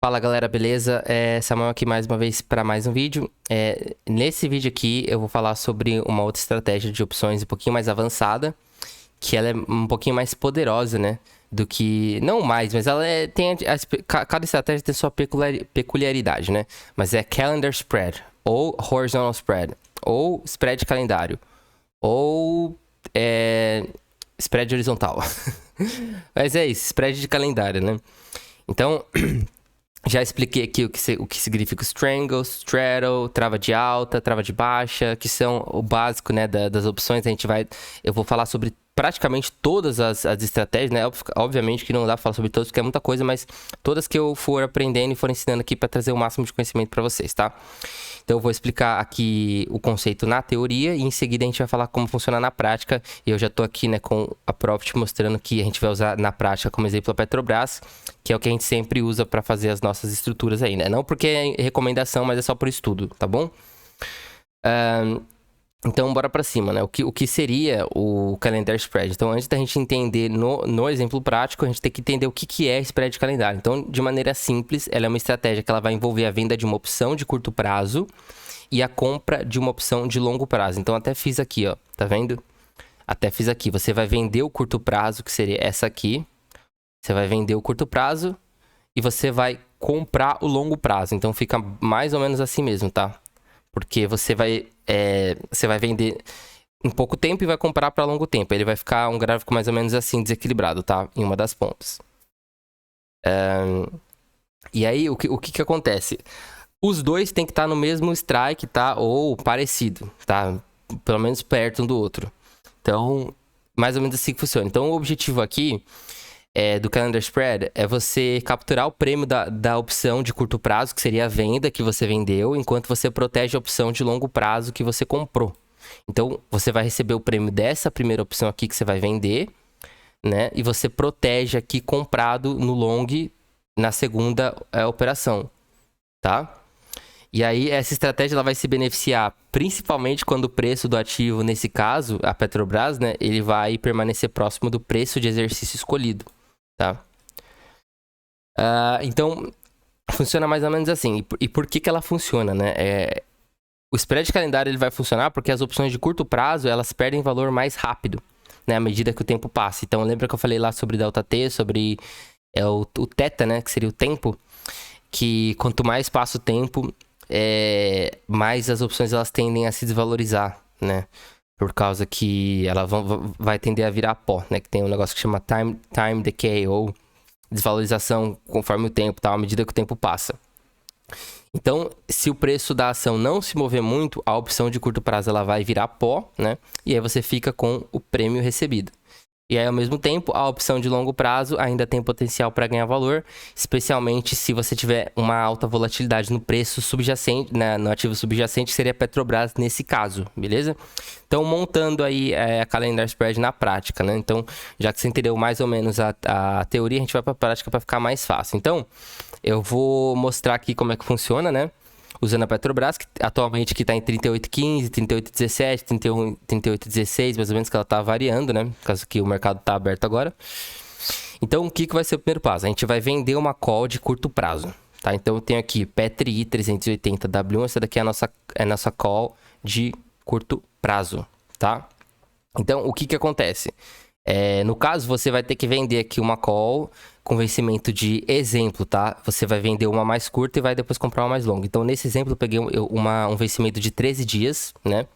Fala galera, beleza? Samuel aqui mais uma vez para mais um vídeo. Nesse vídeo aqui eu vou falar sobre uma outra estratégia de opções um pouquinho mais avançada, que ela é um pouquinho mais poderosa, né? Do que. Não mais, mas ela tem. Cada estratégia tem sua peculiaridade, né? Mas é Calendar Spread, ou Horizontal Spread, ou Spread de calendário, ou Spread horizontal. Mas é isso, Spread de calendário, né? Então. Já expliquei aqui o que significa strangle, straddle, trava de alta, trava de baixa, que são o básico, né, das opções. Eu vou falar sobre praticamente todas as estratégias, né? Obviamente que não dá pra falar sobre todas, porque é muita coisa, mas todas que eu for aprendendo e for ensinando aqui para trazer o máximo de conhecimento para vocês, tá? Então eu vou explicar aqui o conceito na teoria e em seguida a gente vai falar como funciona na prática. E eu já tô aqui, né, com a Profit mostrando que a gente vai usar na prática como exemplo a Petrobras, que é o que a gente sempre usa para fazer as nossas estruturas aí, né? Não porque é recomendação, mas é só por estudo, tá bom? Então, bora para cima, né? O que seria o Calendar Spread? Então, antes da gente entender no exemplo prático, a gente tem que entender o que é Spread de calendário. Então, de maneira simples, ela é uma estratégia que ela vai envolver a venda de uma opção de curto prazo e a compra de uma opção de longo prazo. Então, até fiz aqui, ó. Tá vendo? Até fiz aqui. Você vai vender o curto prazo, que seria essa aqui. Você vai vender o curto prazo e você vai comprar o longo prazo. Então, fica mais ou menos assim mesmo, tá? Porque você vai vender em pouco tempo e vai comprar para longo tempo. Ele vai ficar um gráfico mais ou menos assim, desequilibrado, tá? Em uma das pontas. E aí, o que acontece? Os dois tem que estar no mesmo strike, tá? Ou parecido, tá? Pelo menos perto um do outro. Então, mais ou menos assim que funciona. Então, o objetivo aqui do Calendar Spread é você capturar o prêmio da opção de curto prazo, que seria a venda que você vendeu, enquanto você protege a opção de longo prazo que você comprou. Então, você vai receber o prêmio dessa primeira opção aqui que você vai vender, né? E você protege aqui comprado no long na segunda operação, tá? E aí, essa estratégia ela vai se beneficiar principalmente quando o preço do ativo, nesse caso, a Petrobras, né? Ele vai permanecer próximo do preço de exercício escolhido, tá? Então, funciona mais ou menos assim. E por que ela funciona, né? O spread de calendário ele vai funcionar porque as opções de curto prazo, elas perdem valor mais rápido, né? À medida que o tempo passa. Então, lembra que eu falei lá sobre ΔT, sobre o θ, né? Que seria o tempo. Que quanto mais passa o tempo, mais as opções elas tendem a se desvalorizar, né? Por causa que ela vai tender a virar pó, né? Que tem um negócio que chama time decay, ou desvalorização conforme o tempo, tá? À medida que o tempo passa. Então, se o preço da ação não se mover muito, a opção de curto prazo ela vai virar pó, né? E aí você fica com o prêmio recebido. E aí, ao mesmo tempo, a opção de longo prazo ainda tem potencial para ganhar valor, especialmente se você tiver uma alta volatilidade no preço subjacente, no ativo subjacente, que seria a Petrobras nesse caso, beleza? Então, montando aí a Calendar Spread na prática, né? Então, já que você entendeu mais ou menos a teoria, a gente vai para a prática para ficar mais fácil. Então, eu vou mostrar aqui como é que funciona, né? Usando a Petrobras, que atualmente aqui está em 38,15, 38,17, 38,16, mais ou menos, que ela está variando, né? Por causa que o mercado está aberto agora. Então, o que vai ser o primeiro passo? A gente vai vender uma call de curto prazo, tá? Então, eu tenho aqui PETRI 380W1, essa daqui é a nossa call de curto prazo, tá? Então, o que acontece? No caso, você vai ter que vender aqui uma call com vencimento de exemplo, tá? Você vai vender uma mais curta e vai depois comprar uma mais longa. Então, nesse exemplo, eu peguei um vencimento de 13 dias, né?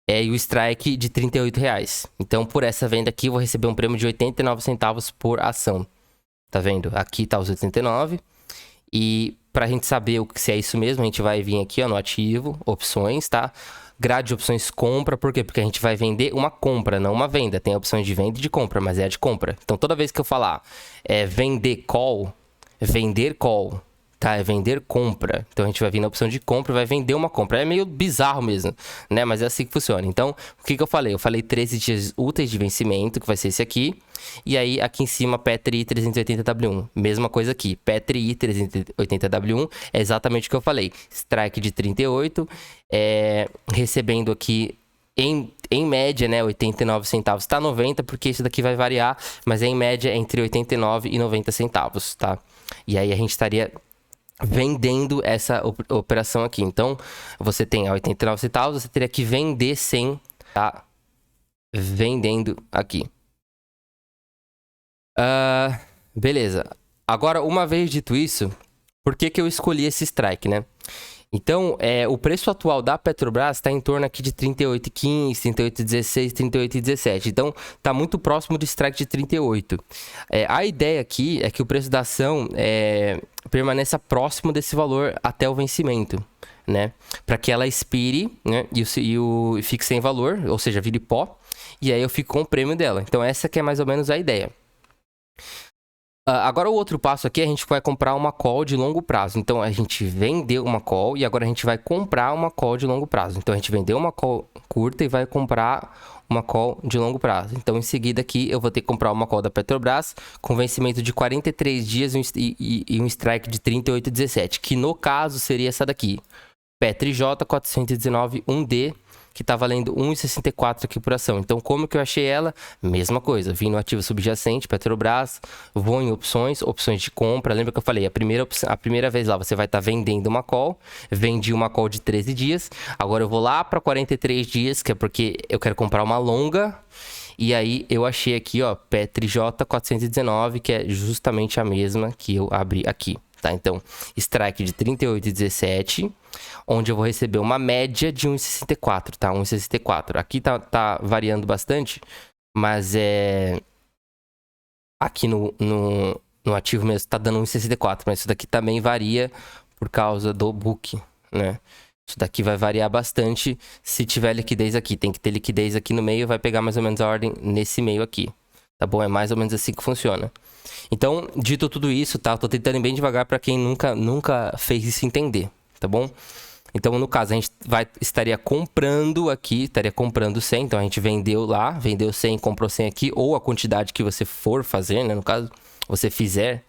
E o strike de R$38. Então, por essa venda aqui, eu vou receber um prêmio de 89 centavos por ação. Tá vendo? Aqui tá os 89. E pra gente saber se é isso mesmo, a gente vai vir aqui, ó, no ativo, opções, tá? Grade de opções compra, por quê? Porque a gente vai vender uma compra, não uma venda. Tem opções de venda e de compra, mas é a de compra. Então, toda vez que eu falar vender call, tá? É vender compra. Então, a gente vai vir na opção de compra e vai vender uma compra. É meio bizarro mesmo, né? Mas é assim que funciona. Então, o que eu falei? Eu falei 13 dias úteis de vencimento, que vai ser esse aqui. E aí, aqui em cima, PETRI 380W1. Mesma coisa aqui. PETRI 380W1 é exatamente o que eu falei. Strike de 38, recebendo aqui em média, né, 89 centavos. Tá 90 porque isso daqui vai variar, mas em média entre 89 e 90 centavos, tá? E aí a gente estaria vendendo essa operação aqui. Então, você tem a 89 centavos, você teria que vender 100, tá? Vendendo aqui. Beleza. Agora, uma vez dito isso, por que eu escolhi esse strike, né? Então, o preço atual da Petrobras está em torno aqui de 38,15, 38,16, 38,17. Então, está muito próximo do strike de 38. A ideia aqui é que o preço da ação permaneça próximo desse valor até o vencimento, né? Para que ela expire, né? E fique sem valor, ou seja, vire pó. E aí eu fico com o prêmio dela. Então, essa que é mais ou menos a ideia. Agora o outro passo aqui, a gente vai comprar uma call de longo prazo. Então, a gente vendeu uma call e agora a gente vai comprar uma call de longo prazo. Então, a gente vendeu uma call curta e vai comprar uma call de longo prazo. Então, em seguida aqui, eu vou ter que comprar uma call da Petrobras com vencimento de 43 dias e um strike de 38,17, que no caso seria essa daqui. PetriJ 419 1D, que tá valendo 1,64 aqui por ação. Então, como que eu achei ela? Mesma coisa. Vim no ativo subjacente, Petrobras, vou em opções de compra. Lembra que eu falei? A primeira vez lá você vai estar vendendo uma call. Vendi uma call de 13 dias. Agora eu vou lá para 43 dias, que é porque eu quero comprar uma longa. E aí eu achei aqui, ó, PetriJ 419, que é justamente a mesma que eu abri aqui. Tá? Então, strike de 38,17, onde eu vou receber uma média de 1,64, tá? 1,64. Aqui tá variando bastante, mas aqui no ativo mesmo tá dando 1,64, mas isso daqui também varia por causa do book, né? Isso daqui vai variar bastante se tiver liquidez aqui. Tem que ter liquidez aqui no meio, vai pegar mais ou menos a ordem nesse meio aqui. Tá bom? É mais ou menos assim que funciona. Então, dito tudo isso, tá? Eu tô tentando ir bem devagar para quem nunca fez isso entender, tá bom? Então, no caso, a gente estaria comprando aqui, estaria comprando 100. Então, a gente vendeu lá, vendeu 100, comprou 100 aqui. Ou a quantidade que você for fazer, né? No caso, você fizer.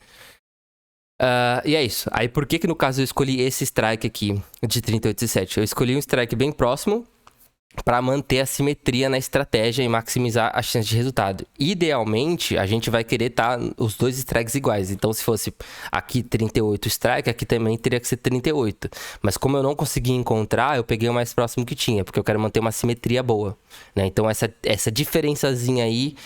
E é isso. Aí, por que no caso eu escolhi esse strike aqui de 38,17? Eu escolhi um strike bem próximo para manter a simetria na estratégia e maximizar a chance de resultado. Idealmente, a gente vai querer estar os dois strikes iguais. Então, se fosse aqui 38 strike, aqui também teria que ser 38. Mas como eu não consegui encontrar, eu peguei o mais próximo que tinha, porque eu quero manter uma simetria boa, né? Então, essa diferençazinha aí,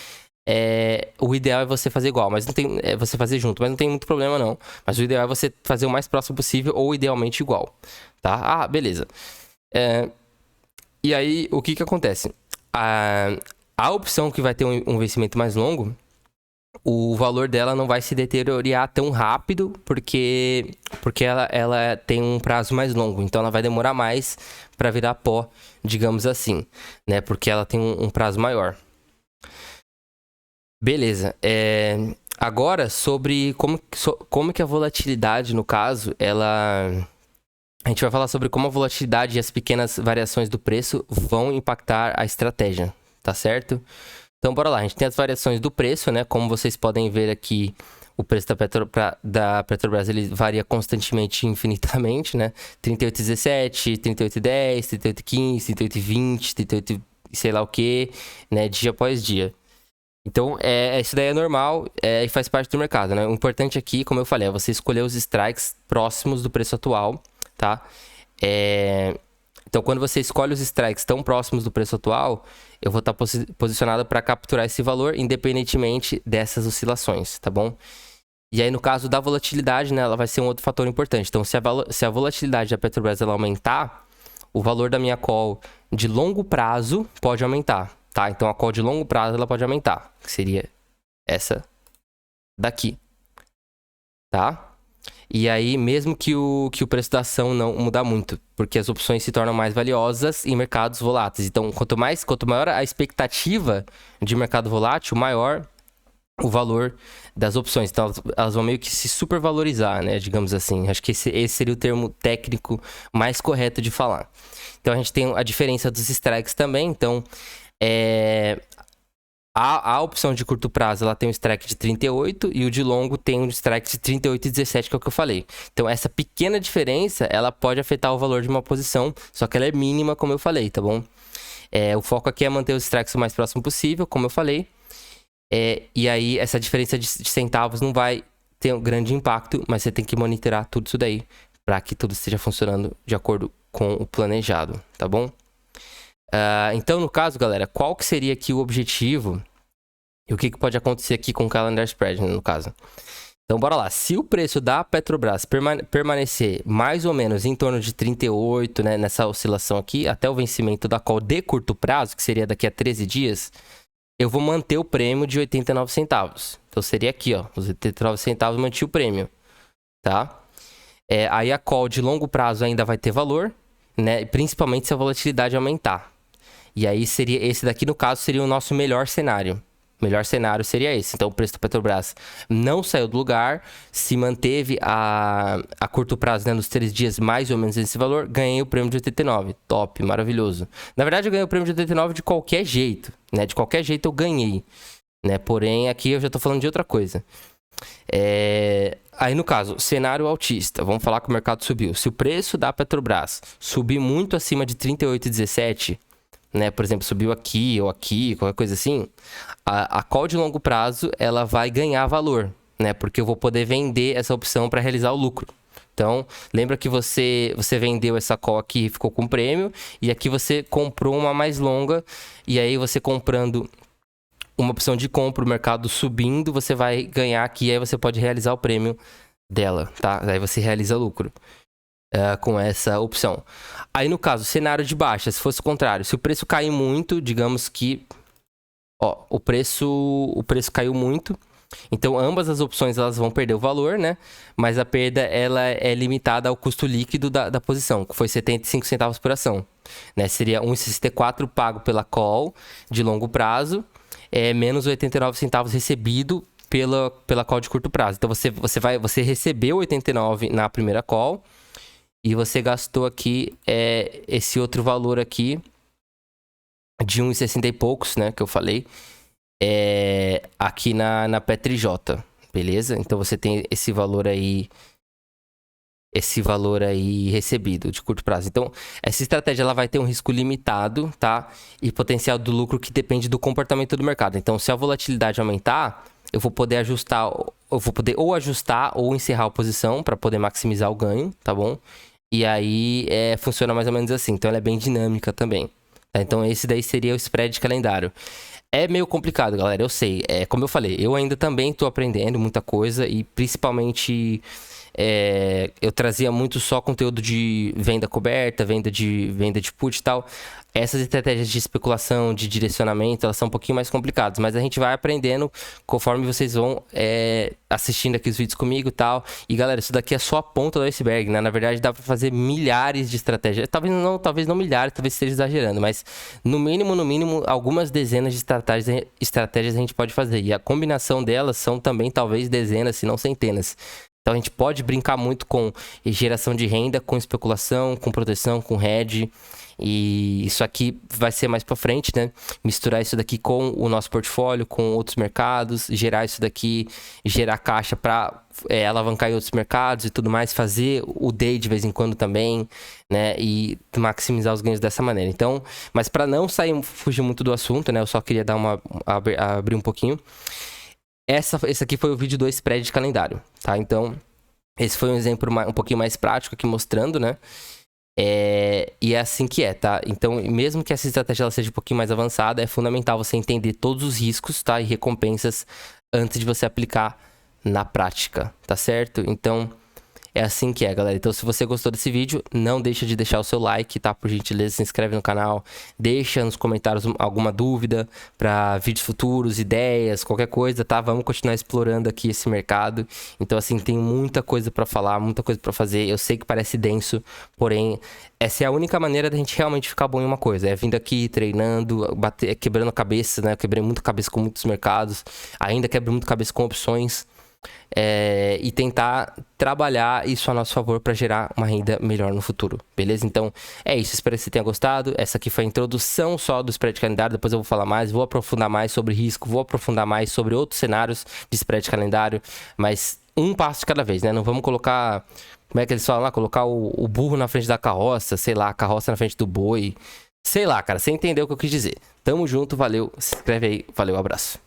o ideal é você fazer igual, mas não tem você fazer junto, mas não tem muito problema não. Mas o ideal é você fazer o mais próximo possível ou idealmente igual, tá? Beleza. E aí, o que acontece? A opção que vai ter um vencimento mais longo, o valor dela não vai se deteriorar tão rápido, porque ela tem um prazo mais longo. Então, ela vai demorar mais para virar pó, digamos assim, né? Porque ela tem um prazo maior. Beleza. Agora, sobre como que a volatilidade, no caso, a gente vai falar sobre como a volatilidade e as pequenas variações do preço vão impactar a estratégia, tá certo? Então, bora lá. A gente tem as variações do preço, né? Como vocês podem ver aqui, o preço da Petrobras, ele varia constantemente, infinitamente, né? 38,17, 38,10, 38,15, 38,20, 38 sei lá o que, né? Dia após dia. Então, isso daí é normal e faz parte do mercado, né? O importante aqui, como eu falei, é você escolher os strikes próximos do preço atual, tá? Então, quando você escolhe os strikes tão próximos do preço atual, eu vou estar posicionado para capturar esse valor, independentemente dessas oscilações, tá bom? E aí, no caso da volatilidade, né, ela vai ser um outro fator importante. Então, se a volatilidade da Petrobras ela aumentar, o valor da minha call de longo prazo pode aumentar, tá? Então, a call de longo prazo ela pode aumentar, que seria essa daqui, tá? E aí, mesmo que o preço da ação não mudar muito, porque as opções se tornam mais valiosas em mercados voláteis. Então, quanto maior a expectativa de mercado volátil, maior o valor das opções. Então, elas vão meio que se supervalorizar, né? Digamos assim. Acho que esse seria o termo técnico mais correto de falar. Então, a gente tem a diferença dos strikes também. Então, a opção de curto prazo, ela tem um strike de 38 e o de longo tem um strike de 38,17, que é o que eu falei. Então, essa pequena diferença, ela pode afetar o valor de uma posição, só que ela é mínima, como eu falei, tá bom? O foco aqui é manter os strikes o mais próximo possível, como eu falei. E aí, essa diferença de centavos não vai tem um grande impacto, mas você tem que monitorar tudo isso daí para que tudo esteja funcionando de acordo com o planejado, tá bom? Então, no caso, galera, qual que seria aqui o objetivo e o que pode acontecer aqui com o Calendar Spread, no caso? Então, bora lá. Se o preço da Petrobras permanecer mais ou menos em torno de 38, né, nessa oscilação aqui, até o vencimento da call de curto prazo, que seria daqui a 13 dias, eu vou manter o prêmio de 89 centavos. Então, seria aqui, ó, os 89 centavos mantive o prêmio, tá? Aí a call de longo prazo ainda vai ter valor, né, principalmente se a volatilidade aumentar. E aí, seria esse daqui, no caso, seria o nosso melhor cenário. O melhor cenário seria esse. Então, o preço da Petrobras não saiu do lugar, se manteve a curto prazo, né, nos 3 dias, mais ou menos esse valor, ganhei o prêmio de 89. Top, maravilhoso. Na verdade, eu ganhei o prêmio de 89 de qualquer jeito, né? De qualquer jeito eu ganhei, né? Porém, aqui eu já tô falando de outra coisa. Aí, no caso, cenário altista. Vamos falar que o mercado subiu. Se o preço da Petrobras subir muito acima de 38,17... né, por exemplo, subiu aqui ou aqui, qualquer coisa assim, a call de longo prazo, ela vai ganhar valor, né, porque eu vou poder vender essa opção para realizar o lucro. Então, lembra que você vendeu essa call aqui e ficou com prêmio, e aqui você comprou uma mais longa, e aí você comprando uma opção de compra, o mercado subindo, você vai ganhar aqui, e aí você pode realizar o prêmio dela, tá? Aí você realiza lucro. Com essa opção. Aí, no caso, cenário de baixa, se fosse o contrário, se o preço cair muito, digamos que o preço caiu muito, então ambas as opções elas vão perder o valor, né? Mas a perda ela é limitada ao custo líquido da posição, que foi 75 centavos por ação, né? Seria 1,64 pago pela call de longo prazo, menos 89 centavos recebido pela call de curto prazo. Então você recebeu 89 na primeira call, e você gastou aqui esse outro valor aqui de 1,60 e poucos, né? Que eu falei. Aqui na PetriJ, beleza? Então você tem esse valor aí recebido de curto prazo. Então, essa estratégia ela vai ter um risco limitado, tá? E potencial do lucro que depende do comportamento do mercado. Então, se a volatilidade aumentar, eu vou poder ajustar ou encerrar a posição para poder maximizar o ganho, tá bom? E aí funciona mais ou menos assim. Então ela é bem dinâmica também. Tá? Então esse daí seria o spread de calendário. É meio complicado, galera. Eu sei. Como eu falei, eu ainda também estou aprendendo muita coisa. E principalmente eu trazia muito só conteúdo de venda coberta, venda de put e tal. Essas estratégias de especulação, de direcionamento, elas são um pouquinho mais complicadas. Mas a gente vai aprendendo conforme vocês vão assistindo aqui os vídeos comigo e tal. E galera, isso daqui é só a ponta do iceberg, né? Na verdade dá pra fazer milhares de estratégias. Talvez não milhares, talvez esteja exagerando. Mas no mínimo, algumas dezenas de estratégias a gente pode fazer. E a combinação delas são também talvez dezenas, se não centenas. Então a gente pode brincar muito com geração de renda, com especulação, com proteção, com hedge. E isso aqui vai ser mais pra frente, né? Misturar isso daqui com o nosso portfólio, com outros mercados, gerar isso daqui, gerar caixa pra alavancar em outros mercados e tudo mais, fazer o day de vez em quando também, né? E maximizar os ganhos dessa maneira. Então, mas pra não fugir muito do assunto, né? Eu só queria dar abrir um pouquinho. Esse aqui foi o vídeo do spread de calendário, tá? Então, esse foi um exemplo um pouquinho mais prático aqui mostrando, né? E é assim que tá? Então, mesmo que essa estratégia ela seja um pouquinho mais avançada, é fundamental você entender todos os riscos, tá? E recompensas antes de você aplicar na prática, tá certo? Então, é assim que galera. Então, se você gostou desse vídeo, não deixa de deixar o seu like, tá? Por gentileza, se inscreve no canal. Deixa nos comentários alguma dúvida para vídeos futuros, ideias, qualquer coisa, tá? Vamos continuar explorando aqui esse mercado. Então, assim, tem muita coisa para falar, muita coisa para fazer. Eu sei que parece denso, porém, essa é a única maneira da gente realmente ficar bom em uma coisa. É vindo aqui, treinando, quebrando a cabeça, né? Eu quebrei muito cabeça com muitos mercados. Ainda quebro muito cabeça com opções. E tentar trabalhar isso a nosso favor para gerar uma renda melhor no futuro, beleza? Então é isso, espero que você tenha gostado. Essa aqui foi a introdução só do spread de calendário. Depois eu vou falar mais, vou aprofundar mais sobre risco, vou aprofundar mais sobre outros cenários de spread de calendário, mas um passo de cada vez, né? Não vamos colocar, como é que eles falam lá? Colocar o burro na frente da carroça, sei lá, a carroça na frente do boi, sei lá, cara, você entendeu o que eu quis dizer. Tamo junto, valeu, se inscreve aí, valeu, abraço.